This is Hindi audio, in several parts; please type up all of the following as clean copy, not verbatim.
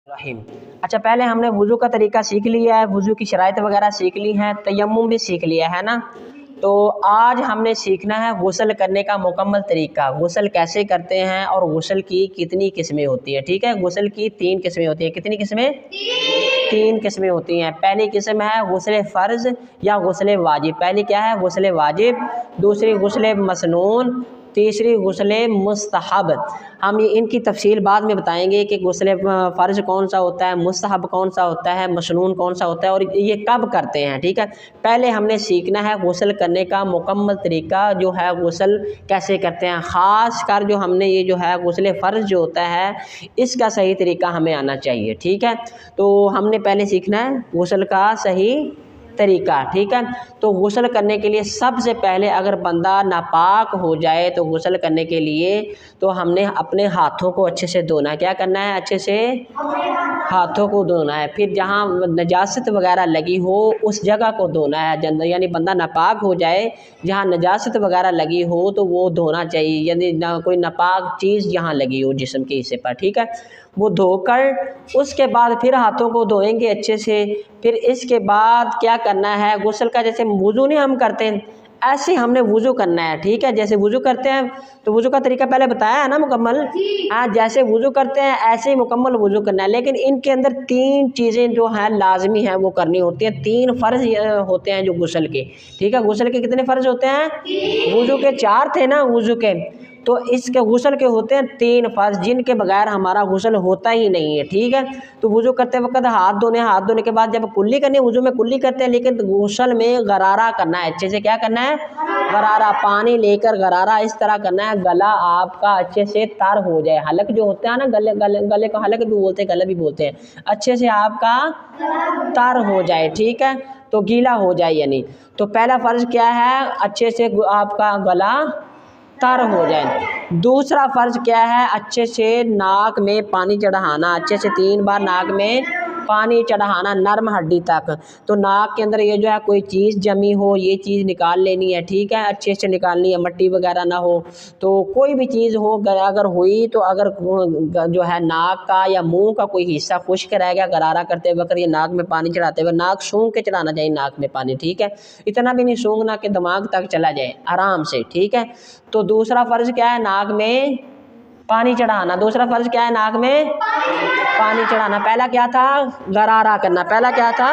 रहीम। अच्छा, पहले हमने वुज़ू का तरीका सीख लिया है, वुज़ू की शराइत वगैरह सीख ली हैं, तयम्मुम भी सीख लिया है ना। तो आज हमने सीखना है गुस्ल करने का मुकम्मल तरीका, गुस्ल कैसे करते हैं और गुस्ल की कितनी किस्में होती हैं। ठीक है, गुस्ल की 3 किस्में होती हैं। कितनी किस्में? 3 किस्में होती हैं। पहली किस्म है गुस्ल फ़र्ज़ या गुस्ल वाजिब। पहली क्या है? गुस्ल वाजिब। दूसरी गुस्ल मसनून। तीसरी गुस्ल मुस्तहब। हम इनकी तफसील बाद में बताएंगे कि गुस्ल फ़र्ज़ कौन सा होता है, मुस्तहब कौन सा होता है, मसनून कौन सा होता है और ये कब करते हैं। ठीक है, पहले हमने सीखना है गुस्ल करने का मुकम्मल तरीका, जो है गुस्ल कैसे करते हैं। ख़ास कर जो हमने ये जो है गुस्ल फ़र्ज़ जो होता है, इसका सही तरीका हमें आना चाहिए। ठीक है, तो हमने पहले सीखना है गुस्ल का सही तरीका। ठीक है, तो गुस्ल करने के लिए सबसे पहले अगर बंदा नापाक हो जाए तो गुस्ल करने के लिए तो हमने अपने हाथों को अच्छे से धोना है। क्या करना है? अच्छे से हाथों को धोना है। फिर जहाँ नजासत वगैरह लगी हो उस जगह को धोना है। यानी बंदा नापाक हो जाए, जहाँ नजासत वगैरह लगी हो तो वो धोना चाहिए। यदि कोई नापाक चीज़ यहाँ लगी हो जिस्म के हिस्से पर, ठीक है, वो धोकर उसके बाद फिर हाथों को धोएंगे अच्छे से। फिर इसके बाद क्या करना है? गुस्ल का जैसे वुज़ू नहीं हम करते हैं, ऐसे हमने वुज़ू करना है। ठीक है, जैसे वुज़ू करते हैं तो वुज़ू का तरीका पहले बताया है ना मुकम्मल। हाँ, जैसे वुज़ू करते हैं ऐसे ही मुकम्मल वुज़ू करना है। लेकिन इनके अंदर 3 चीज़ें जो हैं लाजमी हैं वो करनी होती हैं। 3 फ़र्ज़ होते हैं जो गुस्ल के। ठीक है, गुस्ल के कितने फ़र्ज़ होते हैं? वुज़ू के 4 थे ना वुज़ू के, तो इसके गुस्ल के होते हैं 3 फ़र्ज़, जिनके बगैर हमारा गुस्ल होता ही नहीं है। ठीक है, तो वुज़ू करते वक्त हाथ धोने के बाद जब कुल्ली करनी है, वुज़ू में कुल्ली करते हैं, लेकिन गुस्ल में गरारा करना है। अच्छे से क्या करना है? गरारा। पानी लेकर गरारा इस तरह करना है गला आपका अच्छे से तर हो जाए। हलक जो होता है ना, गले को हलक भी बोलते हैं, गला भी बोलते हैं, अच्छे से आपका तर हो जाए। ठीक है, तो गीला हो जाए यानी। तो पहला फ़र्ज़ क्या है? अच्छे से आपका गला तर हो जाए। दूसरा फ़र्ज़ क्या है? अच्छे से नाक में पानी चढ़ाना, अच्छे से 3 बार नाक में पानी चढ़ाना नरम हड्डी तक। तो नाक के अंदर ये जो है कोई चीज़ जमी हो ये चीज़ निकाल लेनी है। ठीक है, अच्छे से निकालनी है, मट्टी वगैरह ना हो। तो कोई भी चीज़ हो अगर हुई तो अगर जो है नाक का या मुंह का कोई हिस्सा खुश्क रह गया गरारा करते वक्त, ये नाक में पानी चढ़ाते हुए, नाक सूंघ के चढ़ाना चाहिए नाक में पानी। ठीक है, इतना भी नहीं सूंघना कि दिमाग तक चला जाए, आराम से। ठीक है, तो दूसरा फ़र्ज़ क्या है? नाक में पानी चढ़ाना। दूसरा फ़र्ज़ क्या है? नाक में पानी चढ़ाना। पहला क्या था? गरारा करना। पहला क्या था?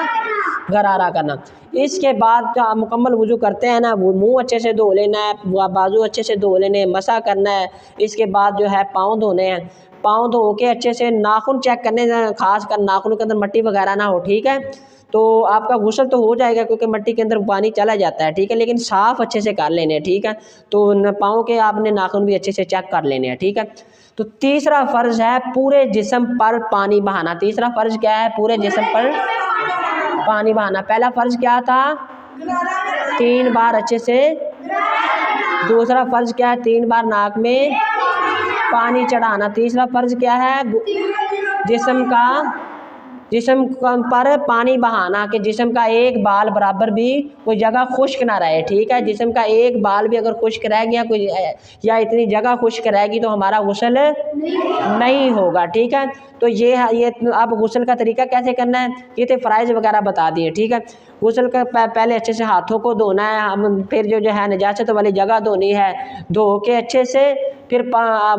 गरारा करना। इसके बाद जो मुकम्मल वुज़ू करते हैं ना, वो मुंह अच्छे से धो लेना है, बाजू अच्छे से धो लेने हैं, मसा करना है। इसके बाद जो है पाँव धोने हैं। पाँव धो के अच्छे से नाखून चेक करने, खास कर नाखून के अंदर मट्टी वगैरह ना हो। ठीक है, तो आपका गुस्ल तो हो जाएगा क्योंकि मट्टी के अंदर पानी चला जाता है। ठीक है, लेकिन साफ़ अच्छे से कर लेने हैं। ठीक है, तो पाँव के आपने नाखून भी अच्छे से चेक कर लेने हैं। ठीक है, तो तीसरा फ़र्ज़ है पूरे जिस्म पर पानी बहाना। तीसरा फ़र्ज़ क्या है? पूरे जिस्म पर पानी बहाना। पहला फ़र्ज़ क्या था? 3 बार अच्छे से। दूसरा फ़र्ज़ क्या है? 3 बार नाक में पानी चढ़ाना। तीसरा फ़र्ज़ क्या है? जिस्म पर पानी बहाना, कि जिस्म का एक बाल बराबर भी कोई जगह खुश्क ना रहे। ठीक है, जिस्म का एक बाल भी अगर खुश्क रह गया कोई या इतनी जगह खुश्क रहेगी तो हमारा गुस्ल नहीं होगा। ठीक है, तो ये अब गुस्ल का तरीका कैसे करना है ये तो फ़राइज़ वगैरह बता दिए। ठीक है, गुस्ल का पहले अच्छे से हाथों को धोना है। हम फिर जो है नजासत वाली जगह धोनी है, धो के अच्छे से फिर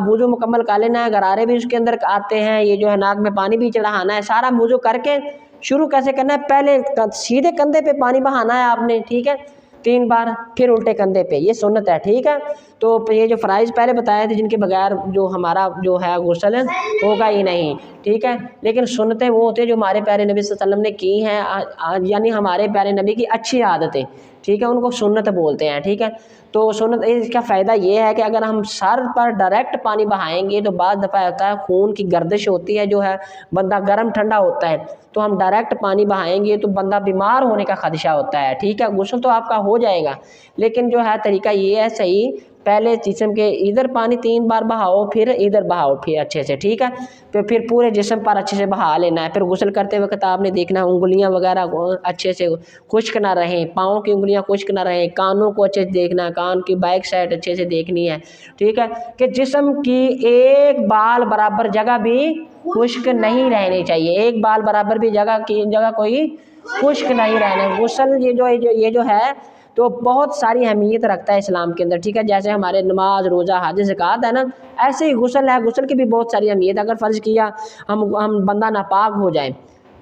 वुज़ू मुकम्मल कर लेना है। गरारे भी उसके अंदर आते हैं, ये जो है नाक में पानी भी चढ़ाना है। सारा वुज़ू करके शुरू कैसे करना है? पहले सीधे कंधे पे पानी बहाना है आपने। ठीक है, 3 बार, फिर उल्टे कंधे पे, ये सुन्नत है। ठीक है, तो ये जो फ़राइज़ पहले बताए थे जिनके बगैर जो हमारा जो है गुस्ल होगा ही नहीं। ठीक है, लेकिन सुन्नतें वो होती है जो हमारे प्यारे नबी सल्लल्लाहु अलैहि वसल्लम ने की हैं, यानी हमारे प्यारे नबी की अच्छी आदतें। ठीक है, उनको सुन्नत बोलते हैं। ठीक है, तो सुन्नत इसका फ़ायदा ये है कि अगर हम सर पर डायरेक्ट पानी बहाएंगे तो बाद दफ़ा होता है खून की गर्दिश होती है, जो है बंदा गर्म ठंडा होता है, तो हम डायरेक्ट पानी बहाएंगे तो बंदा बीमार होने का ख़दशा होता है। ठीक है, गुस्ल तो आपका हो जाएगा, लेकिन जो है तरीका ये है सही, पहले जिस्म के इधर पानी 3 बार बहाओ, फिर इधर बहाओ, फिर अच्छे से। ठीक है, तो फिर पूरे जिस्म पर अच्छे से बहा लेना है। फिर गुस्ल करते वक्त आपने देखना है उंगलियां वगैरह अच्छे से खुश्क ना रहें, पाँव की उंगलियां खुश्क ना रहें, कानों को अच्छे से देखना है, कान की बैक साइड अच्छे से देखनी है। ठीक है, कि जिस्म की एक बाल बराबर जगह भी खुश्क नहीं रहनी चाहिए, एक बाल बराबर भी जगह कोई खुश्क नहीं रहना। गुस्ल ये जो है तो बहुत सारी अहमियत रखता है इस्लाम के अंदर, ठीक है। जैसे हमारे नमाज, रोज़ा, हज, ज़कात है ना, ऐसे ही गुस्ल है, गुस्ल की भी बहुत सारी अहमियत। अगर फ़र्ज़ किया हम बंदा नापाक हो जाए,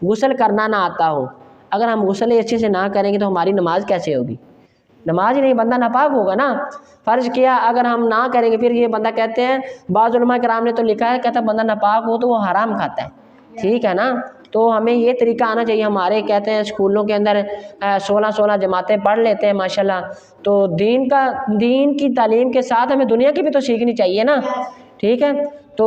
गुस्ल करना ना आता हो, अगर हम गुस्ल ही अच्छे से ना करेंगे तो हमारी नमाज कैसे होगी? नमाज ही नहीं, बंदा नापाक होगा ना। फ़र्ज़ किया अगर हम ना करेंगे, फिर ये बंदा कहते हैं, बाज़ उलमा किराम ने तो लिखा है, कहता बंदा नापाक हो तो वो हराम खाता है, ठीक है ना। तो हमें ये तरीका आना चाहिए। हमारे कहते हैं स्कूलों के अंदर 16 जमातें पढ़ लेते हैं माशाल्लाह, तो दीन की तालीम के साथ हमें दुनिया की भी तो सीखनी चाहिए ना, ठीक है। तो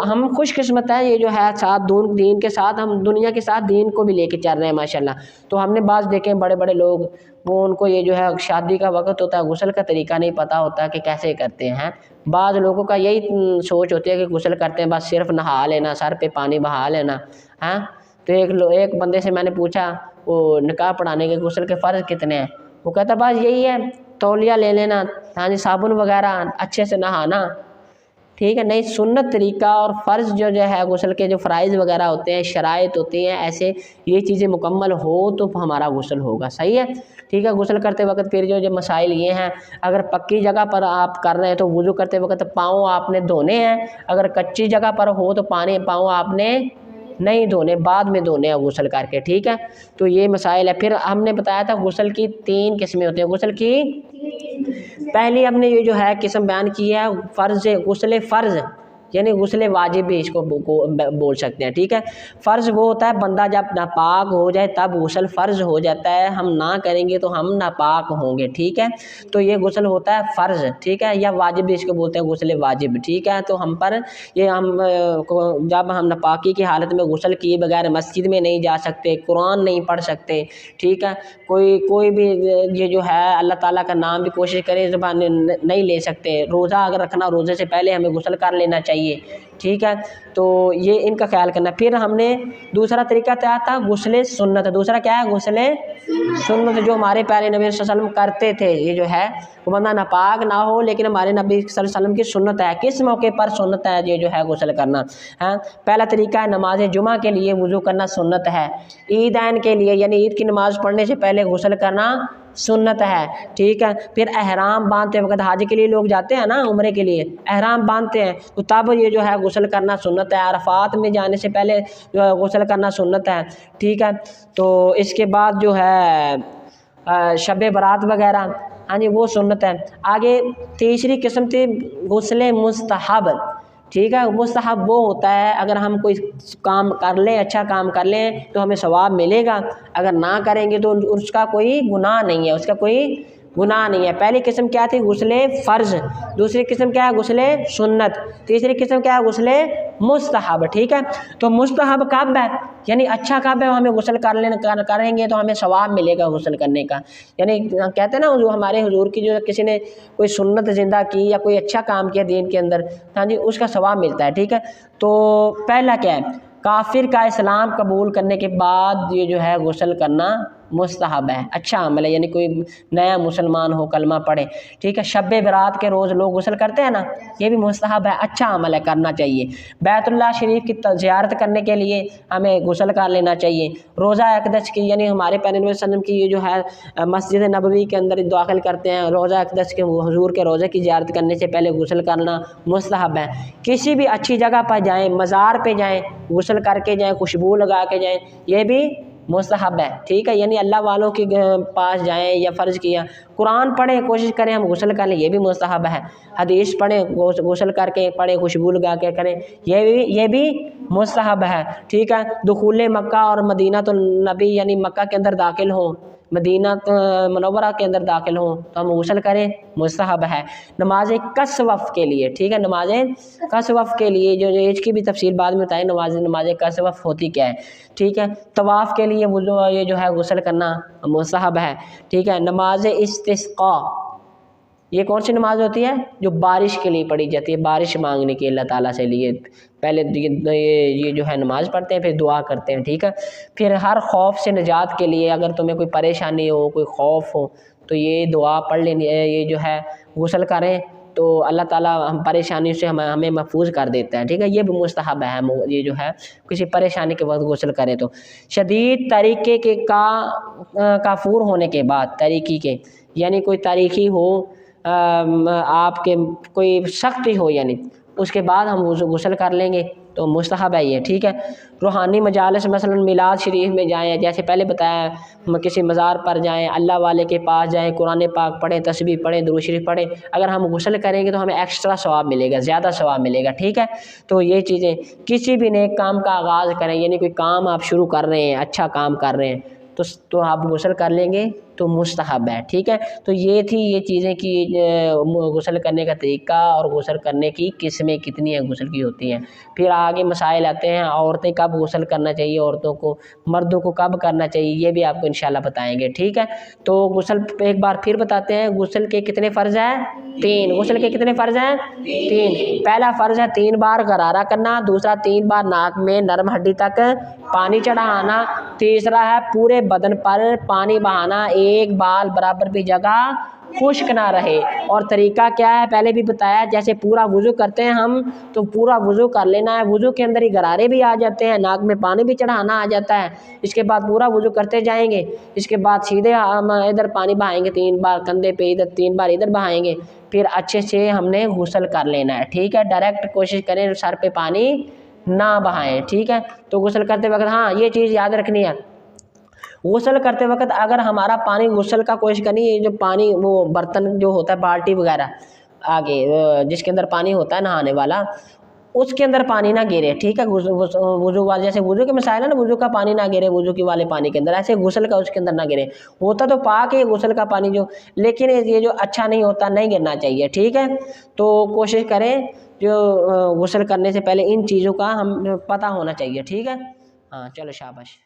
हम खुशकिस्मत हैं, ये जो है साथ दीन के साथ हम दुनिया के साथ दीन को भी लेके चल रहे हैं माशाल्लाह। तो हमने बाज़ देखे बड़े बड़े लोग, वो उनको ये जो है शादी का वक्त होता है, गुस्ल का तरीका नहीं पता होता कि कैसे करते हैं। बाज़ लोगों का यही सोच होती है कि गुस्ल करते हैं बस सिर्फ नहा लेना, सर पे पानी बहा लेना, हाँ। तो एक बंदे से मैंने पूछा वो निकाह पढ़ाने के गुस्ल के फ़र्ज़ कितने हैं, वो कहता बस यही है, तौलिया ले लेना, हाँ जी, साबुन वगैरह, अच्छे से नहाना, ठीक है। नहीं, सुन्नत तरीका और फ़र्ज़ जो है गुस्ल के जो फ़राइज़ वगैरह होते हैं, शराइत होती हैं, ऐसे ये चीज़ें मुकम्मल हो तो हमारा गुस्ल होगा, सही है, ठीक है। गुस्ल करते वक्त फिर जो मसाइल ये हैं, अगर पक्की जगह पर आप कर रहे हैं तो वुज़ू करते वक्त पाँव आपने धोने हैं, अगर कच्ची जगह पर हो तो पाँव आपने नहीं धोने, बाद में धोने हैं गुस्ल करके, ठीक है। तो ये मसाइल है। फिर हमने बताया था गुस्ल की 3 किस्में होती हैं। गुस्ल की पहली हमने ये जो है किस्म बयान की है फ़र्ज़, गुस्ल फ़र्ज़ यानी गुस्ल वाजिब भी इसको बोल सकते हैं, ठीक है। फ़र्ज़ वो होता है बंदा जब नापाक हो जाए तब गुस्ल फ़र्ज़ हो जाता है, हम ना करेंगे तो हम नापाक होंगे, ठीक है। तो ये गुस्ल होता है फ़र्ज़, ठीक है, या वाजिब भी इसको बोलते हैं, गुस्ल वाजिब, ठीक है। तो हम पर ये जब हम नापाकी की हालत में गुस्ल किए बगैर मस्जिद में नहीं जा सकते, कुरान नहीं पढ़ सकते, ठीक है। कोई भी ये जो है अल्लाह ताला का नाम भी कोशिश करें ज़बान नहीं ले सकते। रोज़ा अगर रखना, रोज़े से पहले हमें गुस्ल कर लेना चाहिए, ठीक है। तो ये इनका ख्याल करना। फिर हमने दूसरा तरीका क्या था, गुस्ल सुन्नत। दूसरा क्या है, गुस्ल सुन्नत, जो हमारे प्यारे नबी सल्लल्लाहु अलैहि वसल्लम करते थे। ये जो है वो बंदा नापाक ना हो, लेकिन हमारे नबी सल्लल्लाहु अलैहि वसल्लम की सुन्नत है। किस मौके पर सुन्नत है ये जो है गुस्ल करना है? पहला तरीका है नमाज जुमा के लिए वुज़ू करना सुन्नत है। ईदैन के लिए यानी ईद की नमाज़ पढ़ने से पहले गुस्ल करना सुन्नत है, ठीक है। फिर एहराम बांधते वक्त, हज के लिए लोग जाते हैं ना, उम्रे के लिए एहराम बांधते हैं, तो तब ये जो है गुस्ल करना सुन्नत है। अरफात में जाने से पहले जो है गुस्ल करना सुन्नत है, ठीक है। तो इसके बाद जो है शब बारात वगैरह, हाँ जी, वो सुन्नत है। आगे तीसरी किस्म थी गुस्ल मुस्तहब, ठीक है। मुस्तहब वो होता है अगर हम कोई काम कर लें, अच्छा काम कर लें तो हमें सवाब मिलेगा, अगर ना करेंगे तो उसका कोई गुनाह नहीं है, उसका कोई गुनाह नहीं है। पहली किस्म क्या थी, गुस्ल फ़र्ज़। दूसरी किस्म क्या है, गुस्ल सुन्नत। तीसरी किस्म क्या है, गुस्ल मुस्तहब, ठीक है। तो मुस्तहब कब है, यानी अच्छा कब है, हमें गुस्ल करेंगे तो हमें सवाब मिलेगा गुस्ल करने का। यानी कहते हैं ना, जो हमारे हुजूर की जो किसी ने कोई सुन्नत ज़िंदा की या कोई अच्छा काम किया दीन के अंदर, हाँ जी, उसका सवाब मिलता है, ठीक है। तो पहला क्या है, काफिर का इस्लाम कबूल करने के बाद ये जो है गुस्ल करना मुस्तहब है, अच्छा अमल है। यानी कोई नया मुसलमान हो, कलमा पढ़े, ठीक है। शब बरात के रोज़ लोग गुस्ल करते हैं ना, ये भी मुस्तहब है, अच्छा अमल है, करना चाहिए। बैतुल्लाह शरीफ की ज़ियारत करने के लिए हमें गुस्ल कर लेना चाहिए। रोज़ा अक़दस की, यानी हमारे प्यारे नबी सल्लल्लाहु अलैहि वसल्लम की ये जो है मस्जिद नबवी के अंदर दाखिल करते हैं, रोज़ा अक़दस के हुजूर के रोज़े की ज़ियारत करने से पहले गुस्ल करना मुस्तहब है। किसी भी अच्छी जगह पर जाएँ, मज़ार पे जाएँ, गुस्ल करके जाएँ, खुशबू लगा के जाएँ, ये भी मुस्तहब है, ठीक है। यानी अल्लाह वालों के पास जाएं या फ़र्ज़ किया कुरान पढ़ें, कोशिश करें हम गुस्ल कर लें, ये भी मुस्तहब है। हदीस पढ़ें, गुस्ल करके पढ़ें, खुशबू लगा के करें, ये भी मुस्तहब है, ठीक है। दुखूल मक्का और मदीना तो नबी यानी मक्का के अंदर दाखिल हों, मदीना मुनव्वरा के अंदर दाखिल हों तो हम गुस्ल करें, मुस्तहब है। नमाज कसवफ़ के लिए, ठीक है, नमाज कसवफ़ के लिए जो इसकी भी तफसील बाद में बताएं, नमाज कसवफ़ होती क्या है, ठीक है। तवाफ़ के लिए ये जो है गुस्ल करना मुस्तहब है, ठीक है। नमाज इस्तिस्क़ा, ये कौन सी नमाज होती है, जो बारिश के लिए पढ़ी जाती है, बारिश मांगने की अल्लाह ताला से लिए पहले ये जो है नमाज़ पढ़ते हैं, फिर दुआ करते हैं, ठीक है। फिर हर खौफ से निजात के लिए, अगर तुम्हें कोई परेशानी हो, कोई खौफ हो, तो ये दुआ पढ़ लेनी, ये जो है गुस्ल करें, तो अल्लाह ताला हम परेशानी से हमें महफूज कर देता है, ठीक है। ये भी मुस्तहब है, ये जो है किसी परेशानी के वक्त गुस्ल करें तो। शदीद तरीके के काफूर होने के बाद, तरीकी के यानी कोई तारीखी हो, आपके कोई सख्ती हो, यानी उसके बाद हम गुस्ल कर लेंगे तो मुस्तहब है ये, ठीक है। रूहानी मजालिस मसलन मिलाद शरीफ में जाएं, जैसे पहले बताया, हम किसी मज़ार पर जाएं, अल्लाह वाले के पास जाएं, कुरान पाक पढ़ें, तस्बीह पढ़ें, दुरूद शरीफ पढ़ें, अगर हम गुस्ल करेंगे तो हमें एक्स्ट्रा सवाब मिलेगा, ज़्यादा सवाब मिलेगा, ठीक है। तो ये चीज़ें, किसी भी नेक काम का आगाज़ करें, यानी कोई काम आप शुरू कर रहे हैं, अच्छा काम कर रहे हैं, तो आप गुस्ल कर लेंगे तो मुस्तहब है, ठीक है। तो ये थी ये चीज़ें कि गुस्ल करने का तरीका और गुस्ल करने की किस्में कितनी हैं, गुस्ल की होती हैं। फिर आगे मसाइल आते हैं, औरतें कब गुस्ल करना चाहिए, औरतों को, मर्दों को कब करना चाहिए, ये भी आपको इंशाल्लाह बताएंगे, ठीक है। तो गुस्ल एक बार फिर बताते हैं, गुस्ल के कितने फ़र्ज़ हैं? 3। गुस्ल के कितने फ़र्ज़ हैं? 3। पहला फ़र्ज़ है 3 बार गरारा करना, दूसरा 3 बार नाक में नरम हड्डी तक पानी चढ़ाना, तीसरा है पूरे बदन पर पानी बहाना, एक बाल बराबर भी जगह खुश्क ना रहे। और तरीका क्या है पहले भी बताया, जैसे पूरा वुज़ू करते हैं हम, तो पूरा वुज़ू कर लेना है, वुज़ू के अंदर ही गरारे भी आ जाते हैं, नाक में पानी भी चढ़ाना आ जाता है। इसके बाद पूरा वुज़ू करते जाएंगे, इसके बाद सीधे हम इधर पानी बहाएंगे 3 बार कंधे पे, इधर 3 बार इधर बहाएंगे, फिर अच्छे से हमने गुस्ल कर लेना है, ठीक है। डायरेक्ट कोशिश करें सर पे पानी ना बहाएं, ठीक है। तो गुस्ल करते वक्त हाँ ये चीज़ याद रखनी है, गुस्ल करते वक्त अगर हमारा पानी गुस्ल का कोशिश करनी है, जो पानी वो बर्तन जो होता है बाल्टी वगैरह आगे जिसके अंदर पानी होता है नहाने वाला, उसके अंदर पानी ना गिरे, ठीक है। वुज़ू वाले जैसे वुज़ू के मसाइल है ना, वुज़ू का पानी ना गिरे वुज़ू की वाले पानी के अंदर, ऐसे गुस्ल का उसके अंदर ना गिरे। होता तो पाक है गुस्ल का पानी जो, लेकिन ये जो अच्छा नहीं होता, नहीं गिरना चाहिए, ठीक है। तो कोशिश करें जो गुस्ल करने से पहले इन चीज़ों का हम पता होना चाहिए, ठीक है। हाँ चलो शाबाश।